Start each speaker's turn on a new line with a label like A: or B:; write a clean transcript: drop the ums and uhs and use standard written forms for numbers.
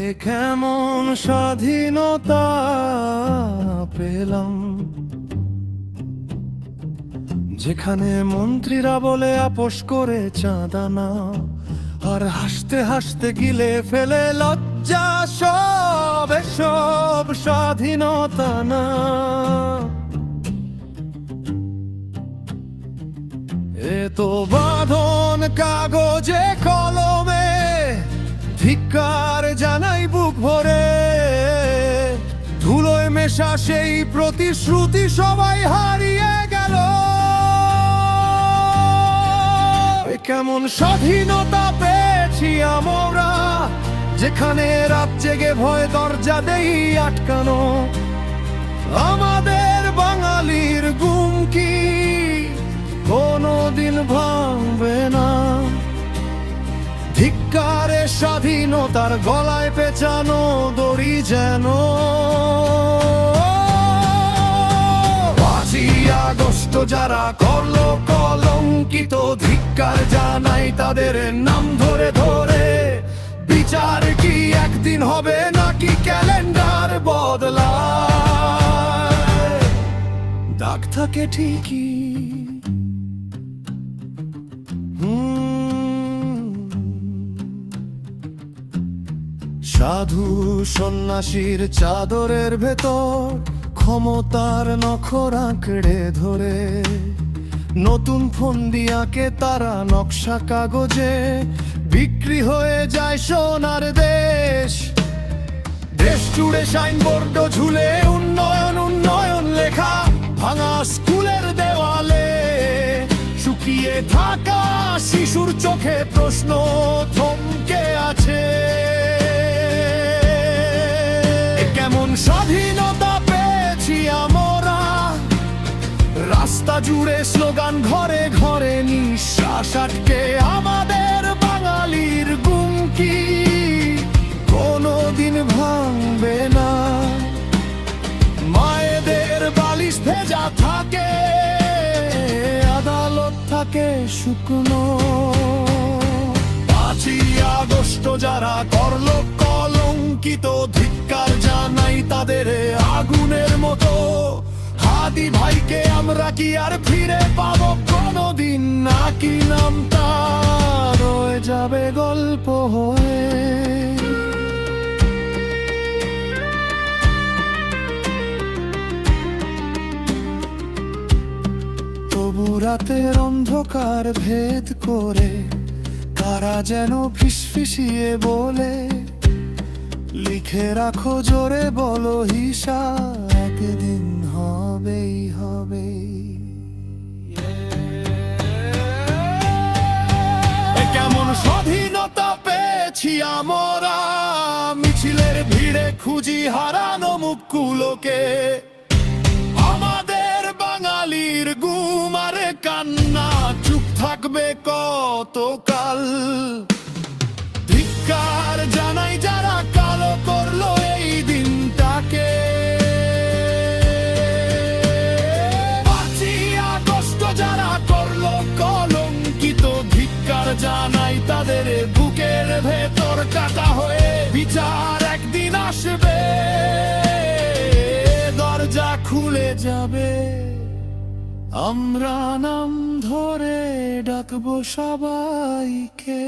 A: এ কেমন স্বাধীনতা পেলাম, যেখানে মন্ত্রীরা বলে আপোষ করে চাঁদা না, আর হাসতে হাসতে গিলে ফেলে লজ্জা। সব এসব স্বাধীনতা না। এ তো বাঁধন কাগজে কলমে, ধিক্কার জানাই বুক ভরে। ধুলোয় মেশা সেই প্রতিশ্রুতি সবাই হারিয়ে গেল। কেমন স্বাধীনতা পেয়েছি আমরা, যেখানে রাত জেগে ভয় দরজা দেই আটকানো। আমাদের বাঙালির ঘুম কি কোনোদিন ভাঙবে না। ধিক্কারে স্বাধীনতার গলায় পেঁচানো দড়ি যেন। 5ই আগস্ট যারা করলো কলঙ্কিত, ধিক্কার জানাই তাদের নাম ধরে ধরে। বিচার কি একদিন হবে নাকি ক্যালেন্ডার বদলায়? দাগ থাকে ঠিকই, সাধু সন্ন্যাসীর চাদরের ভেতর ক্ষমতার নখর আঁকড়ে ধরে। নতুন ফন্দি আঁকে তারা নকশা কাগজে, বিক্রি হয়ে যায় সোনার দেশ। দেশ জুড়ে সাইনবোর্ড ঝুলে উন্নয়ন উন্নয়ন লেখা, ভাঙা স্কুলের দেওয়ালে। শুকিয়ে থাকা শিশুর চোখে প্রশ্ন থমকে আছে। কেমন স্বাধীনতা পেয়েছি আমরা, রাস্তা জুড়ে স্লোগান, ঘরে ঘরে নিঃশ্বাস আটকে। আমাদের বাঙালির ঘুম কি কোনোদিন ভাঙবে না। মায়েদের বালিশ ভেজা থাকে, আদালত থাকে শুকনো। 5ই আগস্ট যারা করলো কলঙ্কিত, ধিক্কার জানাই তাদের আগুনের মতো। হাদি ভাইকে আমরা কি আর ফিরে পাবো কোনোদিন, নাকি নামটা রয়ে যাবে গল্প হয়ে? তবু রাতের অন্ধকার ভেদ করে কারা যেন ফিসফিসিয়ে বলে, লিখে রাখো জোরে বলো হিসাব একদিন হবেই হবে। কেমন স্বাধীনতা পেয়েছি আমরা, মিছিলের ভিড়ে খুঁজি হারানো মুখগুলোকে। আমাদের বাঙালির ঘুম আর কান্না চুপ থাকবে কতকাল। ধিক্কার জানাই যারা কালো করলো এই দিনটাকে। 5ই আগস্ট যারা করলো কলঙ্কিত, ধিক্কার জানাই তাদের বুকের ভেতর কাটা হয়ে। বিচার একদিন আসবে, দরজা খুলে যাবে। আমরা নাম ধরে ডাকবো সবাইকে।